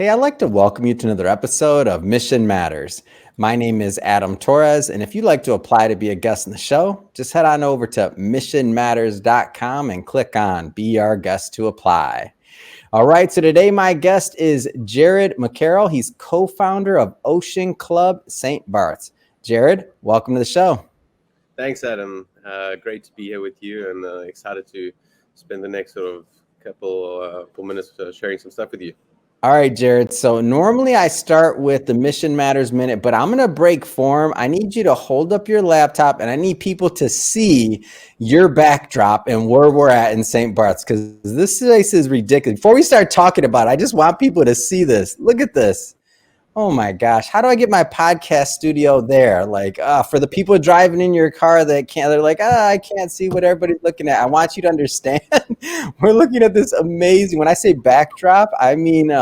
Hey, I'd like to welcome you to another episode of Mission Matters. My name is Adam Torres, and if you'd like to apply to be a guest in the show, just head on over to missionmatters.com and click on Be Our Guest to apply. All right, so today my guest is Jarad McCarroll. He's co-founder of Ocean Club St Barths. Jarad, welcome to the show. Thanks, Adam. Great to be here with you, and excited to spend the next sort of couple minutes sharing some stuff with you. All right, Jarad. So normally I start with the Mission Matters Minute, but I'm going to break form. I need you to hold up your laptop and I need people to see your backdrop and where we're at in St. Barths because this place is ridiculous. Before we start talking about it, I just want people to see this. Look at this. Oh my gosh. How do I get my podcast studio there? Like, for the people driving in your car that can't, they're like, I can't see what everybody's looking at. I want you to understand. We're looking at this amazing, when I say backdrop, I mean,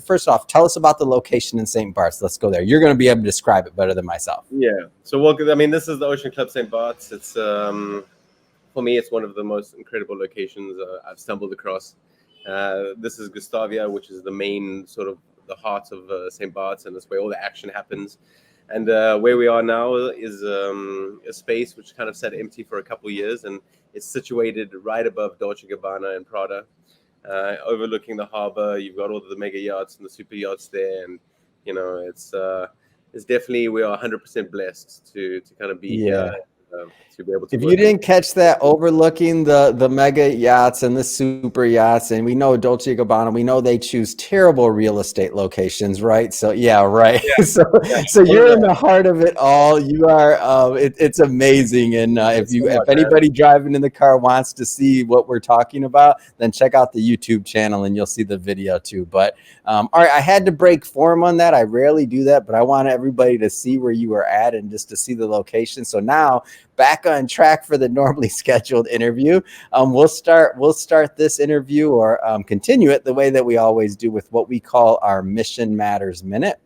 first off, tell us about the location in St. Barths. Let's go there. You're going to be able to describe it better than myself. Yeah. So, welcome. I mean, this is the Ocean Club St Barths. It's, for me, it's one of the most incredible locations I've stumbled across. This is Gustavia, which is the main sort of the heart of St. Barths, and that's where all the action happens. And where we are now is a space which kind of sat empty for a couple of years, and it's situated right above Dolce & Gabbana and Prada, overlooking the harbor. You've got all the mega yachts and the super yachts there, and you know it's definitely, we are 100% blessed to kind of be here. To be able to, if you didn't catch that, overlooking the mega yachts and the super yachts, and we know Dolce & Gabbana, we know they choose terrible real estate locations, right? So yeah, right. Yeah. so you're in the heart of it all. You are. It's amazing. And if anybody driving in the car wants to see what we're talking about, then check out the YouTube channel and you'll see the video too. But all right, I had to break form on that. I rarely do that, but I want everybody to see where you were at and just to see the location. So now, back on track for the normally scheduled interview. We'll start this interview or continue it the way that we always do with what we call our Mission Matters Minute.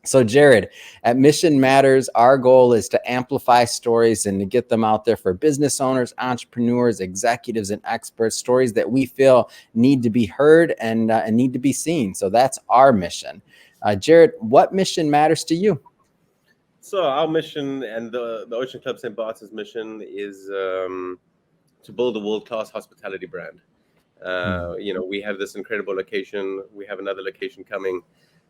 So Jarad, at Mission Matters, our goal is to amplify stories and to get them out there for business owners, entrepreneurs, executives, and experts, stories that we feel need to be heard and need to be seen. So that's our mission. Jarad, what mission matters to you? So our mission and the Ocean Club St. Barths' mission is to build a world-class hospitality brand. We have this incredible location. We have another location coming,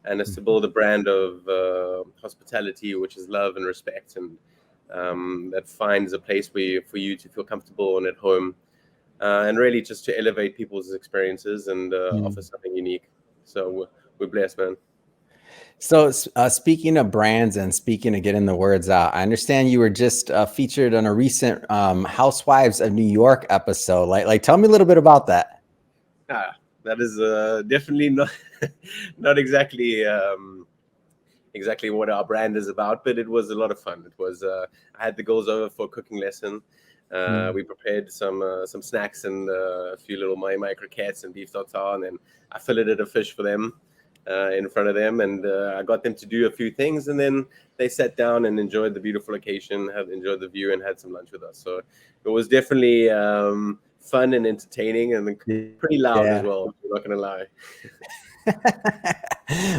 and it's to build a brand of hospitality, which is love and respect, and that finds a place for you to feel comfortable and at home, and really just to elevate people's experiences and offer something unique. So we're blessed, man. So speaking of brands and speaking of getting the words out, I understand you were just featured on a recent Housewives of New York episode. Like, tell me a little bit about that. That is definitely not exactly what our brand is about, but it was a lot of fun. It was I had the girls over for a cooking lesson. We prepared some snacks and a few little my croquettes and beef tartare, and then I filleted a fish for them. In front of them, and I got them to do a few things, and then they sat down and enjoyed the beautiful location, enjoyed the view, and had some lunch with us. So it was definitely fun and entertaining, and pretty loud as well. I'm not gonna lie.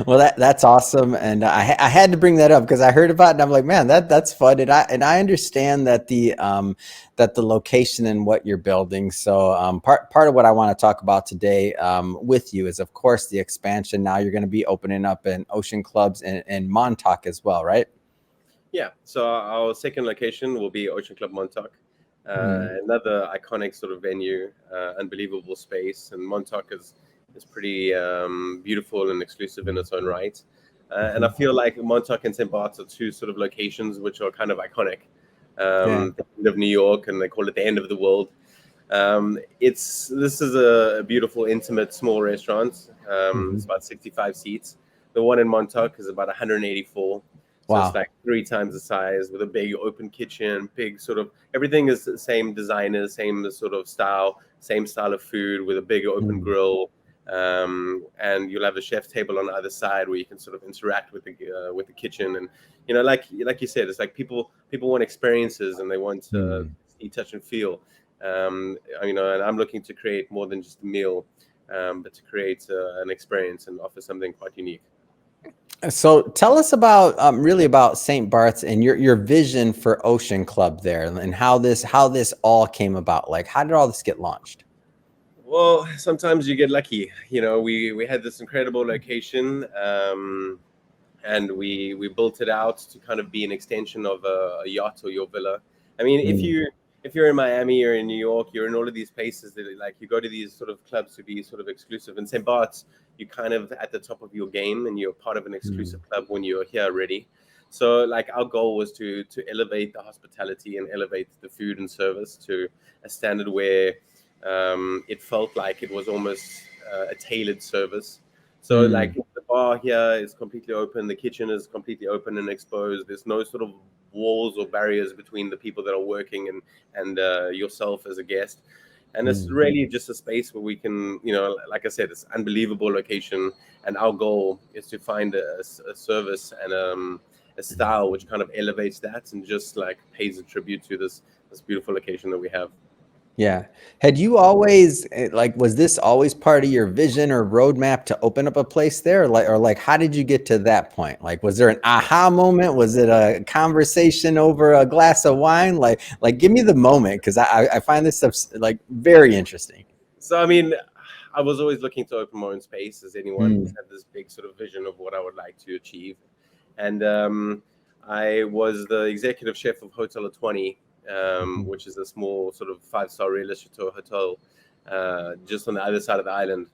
Well, that's awesome, and I had to bring that up because I heard about it, and I'm like, man, that's fun, and I understand that the location and what you're building. So part of what I want to talk about today with you is, of course, the expansion. Now you're going to be opening up in Ocean Clubs in Montauk as well, right? Yeah. So our second location will be Ocean Club Montauk, another iconic sort of venue, unbelievable space, and Montauk is pretty beautiful and exclusive in its own right. And I feel like Montauk and St. Barths are two sort of locations which are kind of iconic. The end of New York, and they call it the end of the world. This is a beautiful, intimate, small restaurant. It's about 65 seats. The one in Montauk is about 184. So it's like 3 times the size, with a big open kitchen, big sort of, everything is the same designers, same sort of style, same style of food, with a big open grill. And you'll have a chef table on either side where you can sort of interact with the kitchen, and like you said, it's like people want experiences, and they want to see, touch, and feel. And I'm looking to create more than just a meal. but to create an experience and offer something quite unique. So tell us about really about St. Barths and your vision for Ocean Club there, and how this all came about. Like, how did all this get launched? Well, sometimes you get lucky. We had this incredible location, and we built it out to kind of be an extension of a yacht or your villa. I mean, if you're in Miami or in New York, you're in all of these places that like you go to these sort of clubs to be sort of exclusive. In St. Bart's, you're kind of at the top of your game and you're part of an exclusive club when you're here already. So like our goal was to elevate the hospitality and elevate the food and service to a standard where it felt like it was almost a tailored service. So like the bar here is completely open, the kitchen is completely open and exposed. There's no sort of walls or barriers between the people that are working and yourself as a guest. And it's really just a space where we can, like I said, it's an unbelievable location. And our goal is to find a service and a style which kind of elevates that and just like pays a tribute to this beautiful location that we have. Yeah. Had you always like, was this always part of your vision or roadmap to open up a place there? Or how did you get to that point? Like, was there an aha moment? Was it a conversation over a glass of wine? Like give me the moment, because I find this stuff like very interesting. So, I mean, I was always looking to open my own space, as anyone who's had this big sort of vision of what I would like to achieve. And I was the executive chef of Hotel 20, which is a small sort of 5-star Real Chateau hotel just on the other side of the island.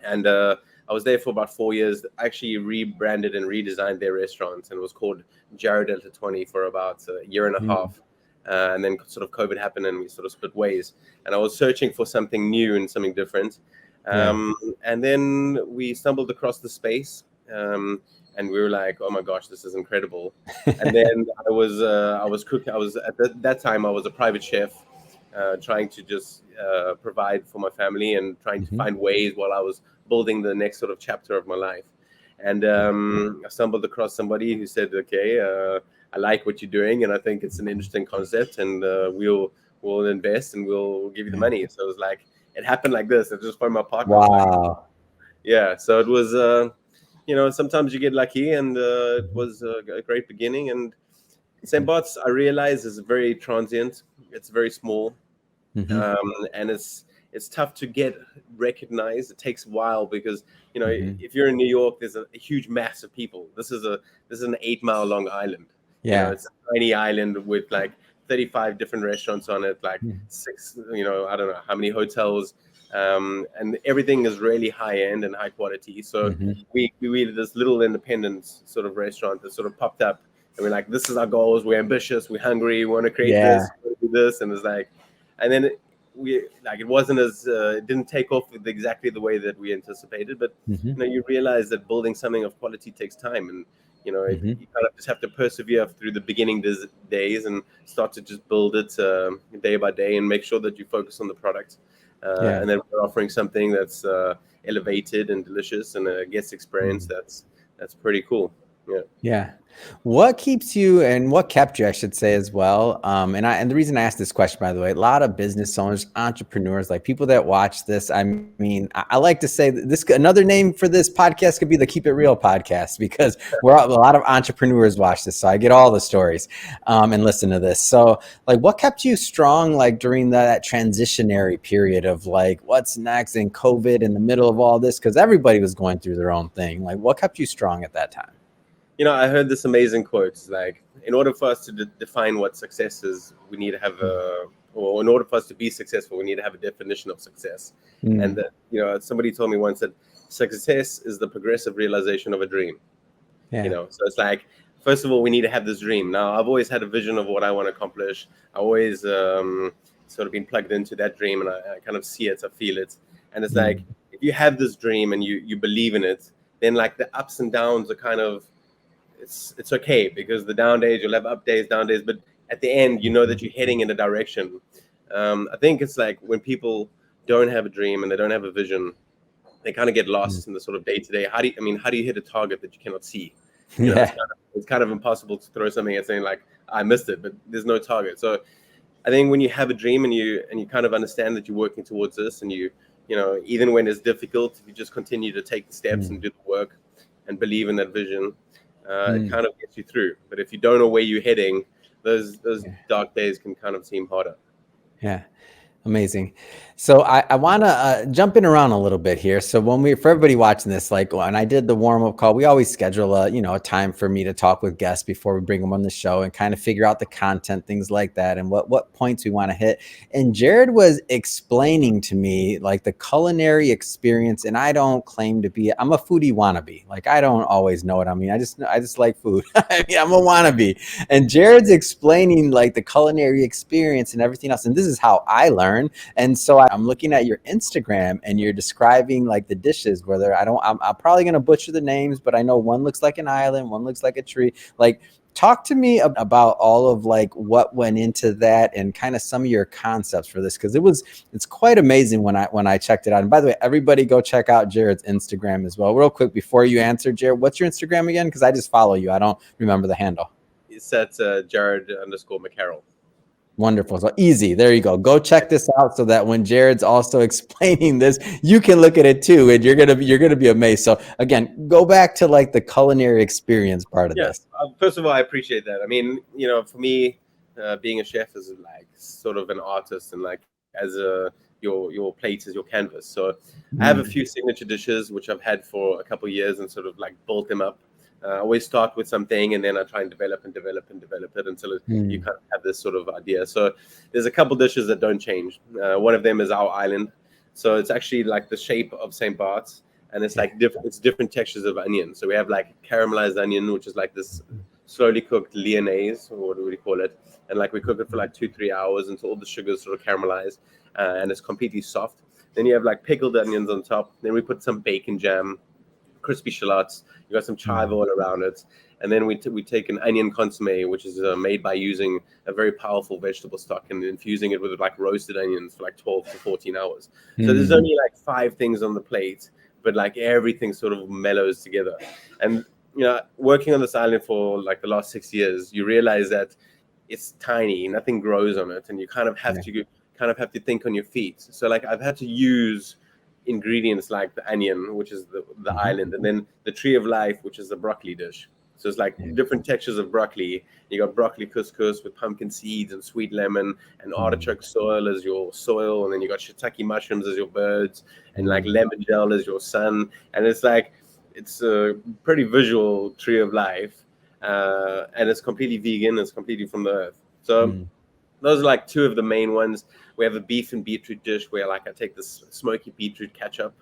And I was there for about 4 years. I actually rebranded and redesigned their restaurant, and it was called Jarad 20 for about a year and a half. And then sort of COVID happened and we sort of split ways. And I was searching for something new and something different. And then we stumbled across the space. And we were like, "Oh my gosh, this is incredible!" And then I was cooking. I was at that time I was a private chef, trying to just provide for my family and trying to find ways while I was building the next sort of chapter of my life. And I stumbled across somebody who said, "Okay, I like what you're doing, and I think it's an interesting concept, and we'll invest and we'll give you the money." So it was like it happened like this. I just found my partner. Wow. Yeah. So it was. Sometimes you get lucky, and it was a great beginning. And St. Bart's, I realize, is very transient. It's very small, and it's tough to get recognized. It takes a while because if you're in New York, there's a huge mass of people. This is an 8-mile long island. Yeah. It's a tiny island with like 35 different restaurants on it, like 6, I don't know how many hotels. And everything is really high end and high quality. So we did this little independent sort of restaurant that sort of popped up, and we're like, this is our goals. We're ambitious. We're hungry. We want to create this, we want to do this, and it's like, and then it wasn't as it didn't take off exactly the way that we anticipated. But you realize that building something of quality takes time, and you kind of just have to persevere through the beginning days and start to just build it day by day and make sure that you focus on the product. And then we're offering something that's elevated and delicious and a guest experience that's pretty cool. Yeah. What keeps you, and what kept you, I should say, as well? And the reason I asked this question, by the way, a lot of business owners, entrepreneurs, like people that watch this, I mean, I like to say that another name for this podcast could be the Keep It Real podcast, because a lot of entrepreneurs watch this. So I get all the stories and listen to this. So like, what kept you strong, like during that transitionary period of like, what's next in COVID in the middle of all this? Because everybody was going through their own thing. Like, what kept you strong at that time? I heard this amazing quote. It's like, in order for us to define what success is, we need to have or in order for us to be successful, we need to have a definition of success. And that, somebody told me once that success is the progressive realization of a dream. So it's like, first of all, we need to have this dream. Now, I've always had a vision of what I want to accomplish. I always sort of been plugged into that dream, and I kind of see it, I feel it. And it's like, if you have this dream and you believe in it, then like the ups and downs are kind of, it's okay, because the down days, you'll have up days, down days, but at the end, you know that you're heading in a direction. I think it's like when people don't have a dream and they don't have a vision, they kind of get lost in the sort of day-to-day. How do you hit a target that you cannot see? It's kind of impossible to throw something and saying like, I missed it, but there's no target. So I think when you have a dream and you kind of understand that you're working towards this, and you even when it's difficult, if you just continue to take the steps and do the work and believe in that vision, it kind of gets you through. But if you don't know where you're heading, those dark days can kind of seem harder. Yeah. Amazing. So I want to jump in around a little bit here. So for everybody watching this, like when I did the warm up call, we always schedule a time for me to talk with guests before we bring them on the show and kind of figure out the content, things like that, and what points we want to hit. And Jarad was explaining to me like the culinary experience, and I don't claim to be. I'm a foodie wannabe. Like I don't always know what I mean. I just like food. I mean, I'm a wannabe. And Jared's explaining like the culinary experience and everything else. And this is how I learn. And so I'm looking at your Instagram and you're describing like the dishes, whether I'm probably going to butcher the names, but I know one looks like an island, one looks like a tree. Like, talk to me about all of like what went into that and kind of some of your concepts for this, because it's quite amazing when I checked it out. And by the way, everybody go check out Jared's Instagram as well. Real quick before you answer, Jarad, what's your Instagram again? Because I just follow you. I don't remember the handle. It's at Jarad_McCarroll. Wonderful. So easy. There you go. Go check this out so that when Jared's also explaining this, you can look at it too, and you're gonna be amazed. So again, go back to like the culinary experience part of this. First of all, I appreciate that. I mean, for me, being a chef is like sort of an artist, and like as your plate is your canvas. So I have a few signature dishes which I've had for a couple of years and sort of like built them up. I always start with something and then I try and develop it until you kind of have this sort of idea. So there's a couple dishes that don't change. One of them is our island. So it's actually like the shape of St. Barths, and it's like different textures of onion. So we have like caramelized onion, which is like this slowly cooked lyonnaise, or what do we call it? And like we cook it for like 2-3 hours until all the sugars sort of caramelize and it's completely soft. Then you have like pickled onions on top. Then we put some bacon jam, crispy shallots. You got some chive oil around it, and then we take an onion consomme, which is made by using a very powerful vegetable stock and infusing it with like roasted onions for like 12 to 14 hours. So there's only like 5 things on the plate, but like everything sort of mellows together. And working on this island for like the last 6 years, you realize that it's tiny, nothing grows on it, and you kind of have to think on your feet. So like I've had to use ingredients like the onion, which is the island, and then the tree of life, which is the broccoli dish. So it's like different textures of broccoli. You got broccoli couscous with pumpkin seeds and sweet lemon, and artichoke soil as your soil, and then you got shiitake mushrooms as your birds, and like lemon gel as your sun. And it's like it's a pretty visual tree of life, and it's completely vegan. It's completely from the earth. So those are like 2 of the main ones. We have a beef and beetroot dish where like I take this smoky beetroot ketchup,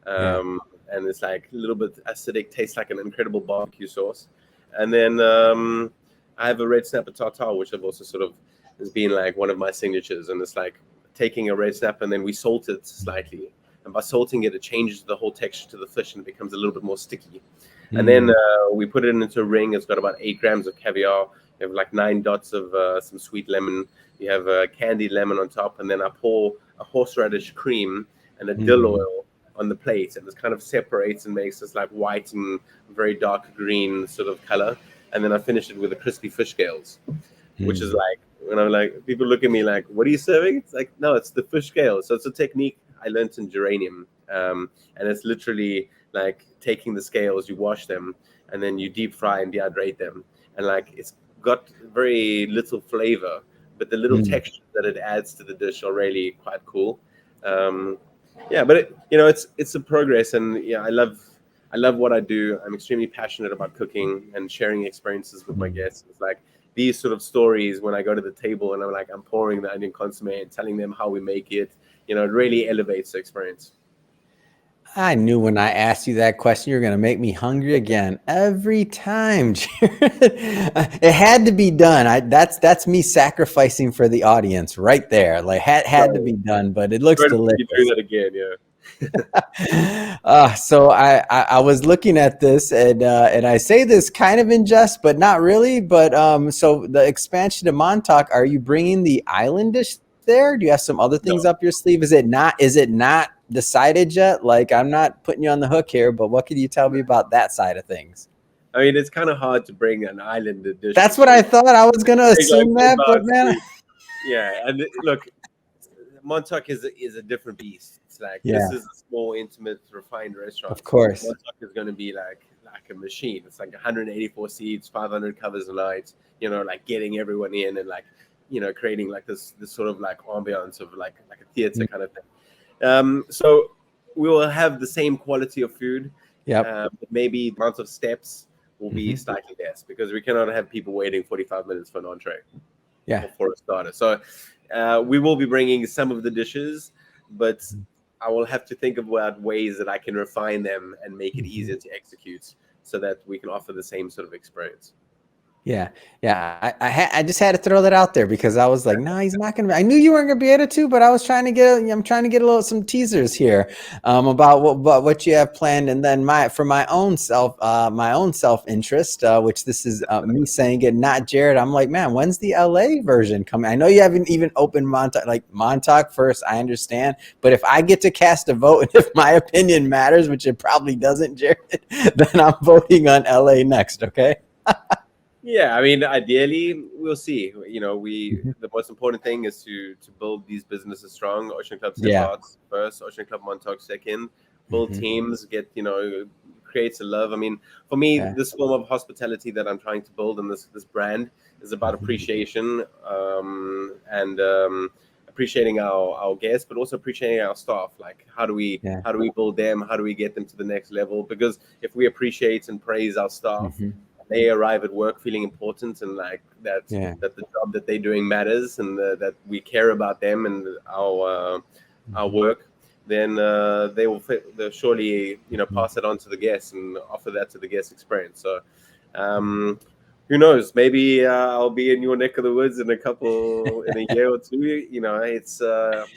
and it's like a little bit acidic, tastes like an incredible barbecue sauce. And then I have a red snapper tartare, which I've also sort of has been like one of my signatures. And it's like taking a red snapper and then we salt it slightly. And by salting it, it changes the whole texture to the fish and it becomes a little bit more sticky. And then we put it into a ring. It's got about 8 grams of caviar. You have like 9 dots of some sweet lemon. You have candied lemon on top, and then I pour a horseradish cream and a dill oil on the plate, and this kind of separates and makes this like white and very dark green sort of color. And then I finish it with the crispy fish scales, which is like, when I'm like, people look at me like, what are you serving? It's like, no, it's the fish scales. So it's a technique I learned in geranium, and it's literally like taking the scales, you wash them, and then you deep fry and dehydrate them, and like it's got very little flavor, but the little texture that it adds to the dish are really quite cool. But it's a progress, and I love what I do. I'm extremely passionate about cooking and sharing experiences with my guests. It's like these sort of stories when I go to the table and I'm pouring the onion consomme and telling them how we make it. It really elevates the experience. I knew when I asked you that question, you're going to make me hungry again every time, Jared. It had to be done. That's me sacrificing for the audience right there. Like had to be done, but it looks delicious. You do that again, yeah. So I was looking at this and I say this kind of in jest, but not really. But so the expansion to Montauk, are you bringing the island dish there? Do you have some other things up your sleeve? Is it not decided yet? Like, I'm not putting you on the hook here, but what can you tell me about that side of things? I mean, it's kind of hard to bring an island dish. That's what I thought. I was gonna assume that, but man, and look, Montauk is a different beast. It's like, Yeah, this is a small, intimate, refined of restaurant. course. Montauk is going to be like a machine. It's like 184 seats, 500 covers a night. Like getting everyone in and like, creating like this sort of like ambiance of like a theater Mm, kind of thing. So we will have the same quality of food, yep. but maybe the amount of steps will be Hmm. slightly less because we cannot have people waiting 45 minutes for an entree Yeah. or for a starter. So we will be bringing some of the dishes, but I will have to think about ways that I can refine them and make it Mhm. easier to execute so that we can offer the same sort of experience. Yeah, yeah. I just had to throw that out there because I was like, no, he's not gonna. I knew you weren't gonna be able to, but I was trying to get. I'm trying to get some teasers here, about what you have planned, and then for my own self interest, which this is me saying it, not Jared. I'm like, man, when's the LA version coming? I know you haven't even opened Montauk first. I understand, but if I get to cast a vote, and if my opinion matters, which it probably doesn't, Jared, then I'm voting on LA next. Okay. Yeah, I mean, ideally, we'll see. Mhm. The most important thing is to build these businesses strong. Ocean Club St Yeah. Barths first, Ocean Club Montauk second. Build Hmm. teams, creates a love. I mean, for me, Yeah. this form of hospitality that I'm trying to build and this brand is about Hmm. appreciation, and appreciating our guests, but also appreciating our staff. Like, Yeah. how do we build them? How do we get them to the next level? Because if we appreciate and praise our staff, Hmm. they arrive at work feeling important and like that Yeah. that the job that they're doing matters and that we care about them and our Hmm. work, then they'll surely Hmm. pass it on to the guests and offer that to the guest experience. So who knows, maybe I'll be in your neck of the woods in a year or two. It's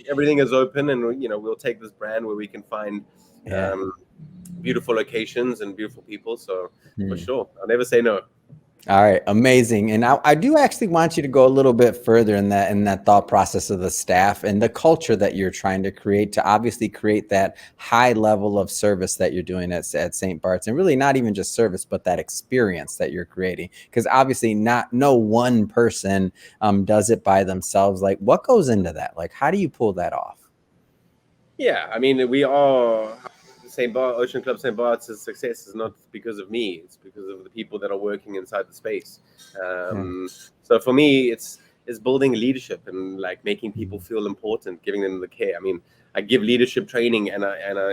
everything is open, and we'll take this brand where we can find Yeah. um, beautiful locations and beautiful people. So for Hmm. sure, I'll never say no. All right, amazing. And I do actually want you to go a little bit further in that thought process of the staff and the culture that you're trying to create to obviously create that high level of service that you're doing at St. Bart's, and really not even just service, but that experience that you're creating. Because obviously, no one person does it by themselves. Like, what goes into that? Like, how do you pull that off? Yeah, I mean, we are Ocean Club St Barths' success is not because of me; it's because of the people that are working inside the space. Yeah. So for me, it's building leadership and like making people Mhm. feel important, giving them the care. I mean, I give leadership training, and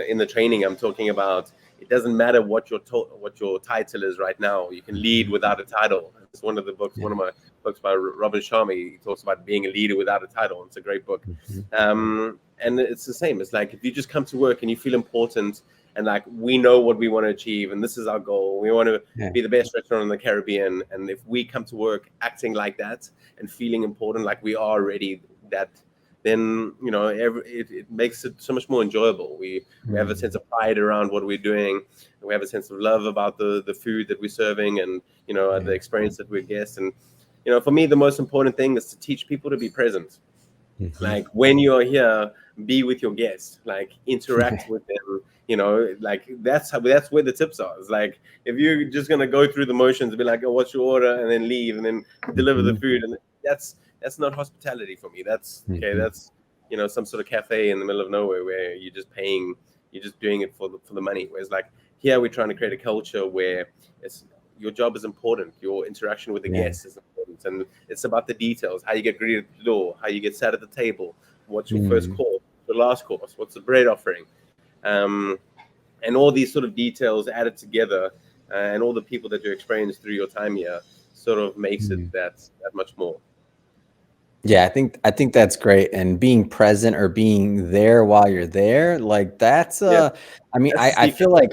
in the training, I'm talking about it doesn't matter what your title is right now. You can lead Mhm. without a title. It's one of the books, Yeah. one of my books by Robin Sharma. He talks about being a leader without a title. It's a great book. Mhm. And it's the same. It's like if you just come to work and you feel important, and like we know what we want to achieve, and this is our goal. We want to Yeah. be the best restaurant in the Caribbean, and if we come to work acting like that and feeling important, like we are already that, then it makes it so much more enjoyable. We have a sense Mhm. of pride around what we're doing, and we have a sense of love about the food that we're serving, and the Yeah. experience that we get. And for me, the most important thing is to teach people to be present. Mhm. Like when you're here, be with your guests, like interact with them. Like that's where the tips are. It's like if you're just gonna go through the motions, be like, oh, what's your order, and then leave, and then deliver the Mhm. food, and that's not hospitality for me. That's okay. Mhm. That's some sort of cafe in the middle of nowhere where you're just doing it for the money. Whereas like here, we're trying to create a culture where it's your job is important, your interaction with the Yeah. guests is important, and it's about the details: how you get greeted at the door, how you get sat at the table, what's your first Mhm. course, your last course, what's the bread offering, um, and all these sort of details added together, and all the people that you experience through your time here, sort of makes it Mhm. that much more. Yeah, I think that's great. And being present or being there while you're there, like that's Yeah, I mean, that's I, the I secret. feel like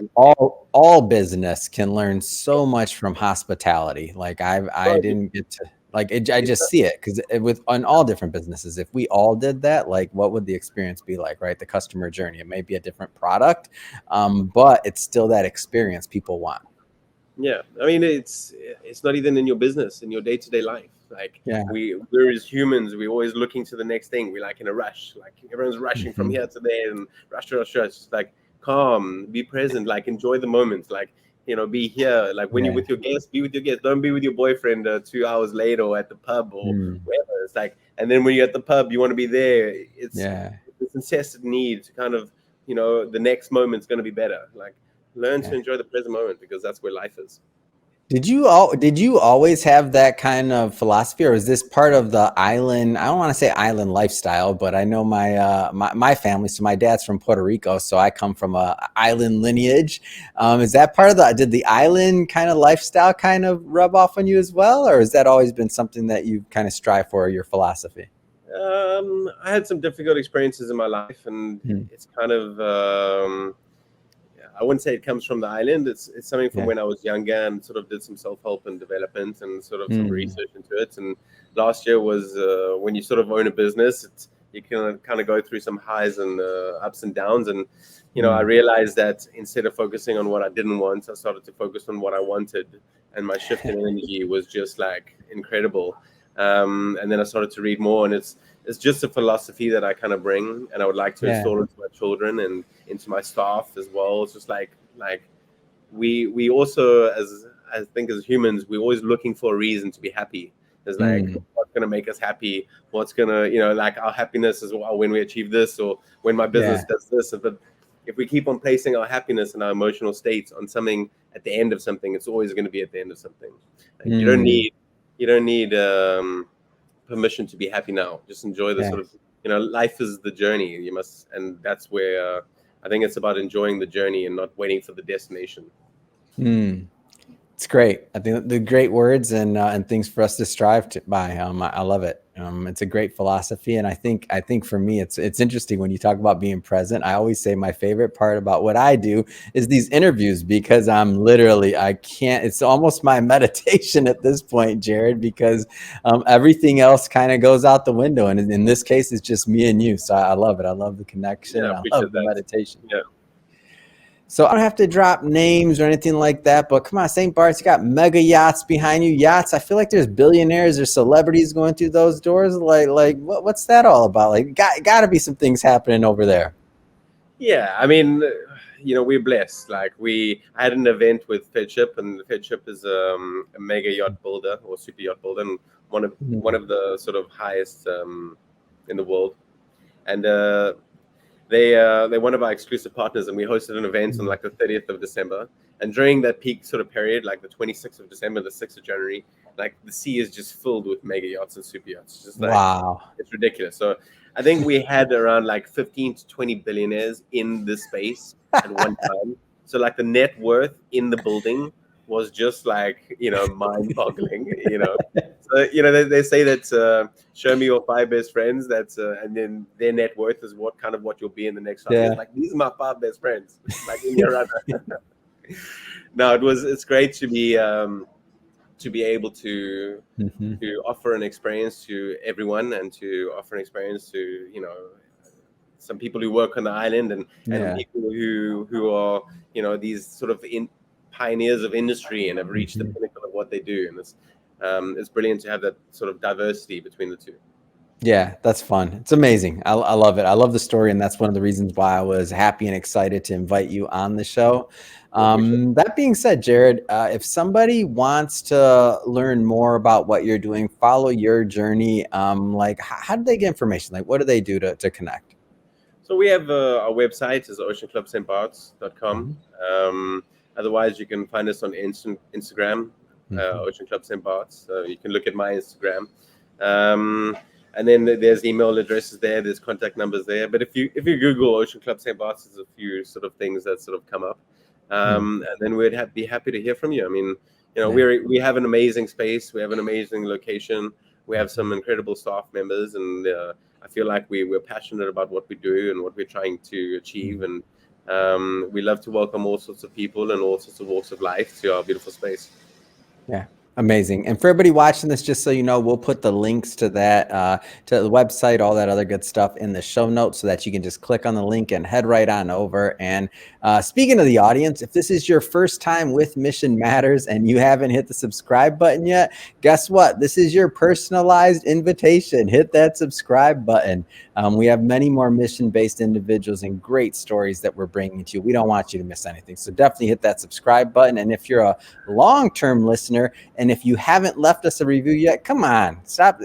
all business can learn so much from hospitality. Like I Well, didn't get to like it, I it's just see it because with on all different businesses, if we all did that, like what would the experience be like, right? The customer journey. It may be a different product, but it's still that experience people want. Yeah, I mean it's not even in your business, in your day to day life. Like Yeah. we're as humans, we're always looking to the next thing. We're like in a rush, like everyone's rushing from Hmm. here to there and rush, rush, rush. It's like calm, be present, like enjoy the moment, like be here. Like when you're Yeah. with your guests, be with your guests. Don't be with your boyfriend 2 hours later or at the pub or Mm. wherever. It's like, and then when you're at the pub, you want to be there. It's Yeah. this incessant need to kind of the next moment's going to be better. Like, learn to enjoy the present moment, because that's where life is. Did you always have that kind of philosophy, or is this part of the island? I don't want to say island lifestyle, but I know my family. So my dad's from Puerto Rico, so I come from a island lineage. Is that part of did the island kind of lifestyle kind of rub off on you as well, or has that always been something that you kind of strive for, your philosophy? I had some difficult experiences in my life, and it's kind of. I wouldn't say it comes from the island. It's something from when I was younger, and sort of did some self-help and development and sort of some research into it. And last year was when you sort of own a business, you can kind of go through some highs and ups and downs. And, I realized that instead of focusing on what I didn't want, I started to focus on what I wanted. And my shift in energy was just like incredible. And then I started to read more, and it's just a philosophy that I kind of bring, and I would like to install into my children and into my staff as well. It's just like we also, as I think as humans, we're always looking for a reason to be happy. There's like what's gonna make us happy, what's gonna like our happiness as well when we achieve this, or when my business does this. But if we keep on placing our happiness and our emotional states on something at the end of something, it's always going to be at the end of something. Like, you don't need permission to be happy now. Just enjoy the sort of, life is the journey. You must, and that's where I think it's about enjoying the journey and not waiting for the destination. It's great. I think the great words and things for us to strive by. I love it. It's a great philosophy, and I think for me, it's interesting when you talk about being present. I always say my favorite part about what I do is these interviews, because I can't. It's almost my meditation at this point, Jarad, because everything else kind of goes out the window, and in this case, it's just me and you. So I love it. I love the connection. Yeah, I love the meditation. Yeah. So I don't have to drop names or anything like that, but come on, St. Barths, you got mega yachts behind you. Yachts, I feel like there's billionaires or celebrities going through those doors. Like what's that all about? Like, got to be some things happening over there. Yeah, I mean, we're blessed. Like I had an event with Fedship, and Fedship is a mega yacht builder or super yacht builder, and one of the sort of highest in the world. And they're one of our exclusive partners, and we hosted an event on like the 30th of December. And during that peak sort of period, like the 26th of December, the 6th of January, like the sea is just filled with mega yachts and super yachts. It's just like, wow, it's ridiculous. So I think we had around like 15 to 20 billionaires in this space at one time. So like the net worth in the building was just like, mind-boggling, So, they say that show me your 5 best friends. That's and then their net worth is what you'll be in the next 5 years. Like, these are my 5 best friends. Like in your other. No, it's great to be able to offer an experience to everyone, and to offer an experience to some people who work on the island, and people who are these sort of pioneers of industry and have reached the pinnacle of what they do. And it's brilliant to have that sort of diversity between the two. Yeah, that's fun. It's amazing. I love it. I love the story, and that's one of the reasons why I was happy and excited to invite you on the show. That being said, Jarad, if somebody wants to learn more about what you're doing, follow your journey, like how do they get information? Like, what do they do to connect? So we have our website is oceanclubstbarths.com. Otherwise, you can find us on Instagram, Ocean Club St Barths. You can look at my Instagram. And then there's email addresses there. There's contact numbers there. But if you Google Ocean Club St Barths, there's a few sort of things that sort of come up. And then we'd be happy to hear from you. I mean, we have an amazing space. We have an amazing location. We have some incredible staff members, and I feel like we're passionate about what we do and what we're trying to achieve. And we love to welcome all sorts of people and all sorts of walks of life to our beautiful space. Yeah. Amazing. And for everybody watching this, just so you know, we'll put the links to that, to the website, all that other good stuff in the show notes, so that you can just click on the link and head right on over. And Speaking of the audience, if this is your first time with Mission Matters and you haven't hit the subscribe button yet, guess what? This is your personalized invitation. Hit that subscribe button. We have many more mission-based individuals and great stories that we're bringing to you. We don't want you to miss anything. So definitely hit that subscribe button. And if you're a long-term listener, and if you haven't left us a review yet, come on, stop,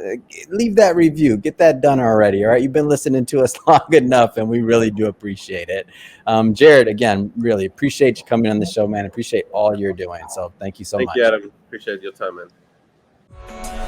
leave that review. Get that done already. All right. You've been listening to us long enough, and we really do appreciate it. Jarad, again, really appreciate you coming on the show, man. Appreciate all you're doing. So thank you so much. Thank you, Adam. Appreciate your time, man.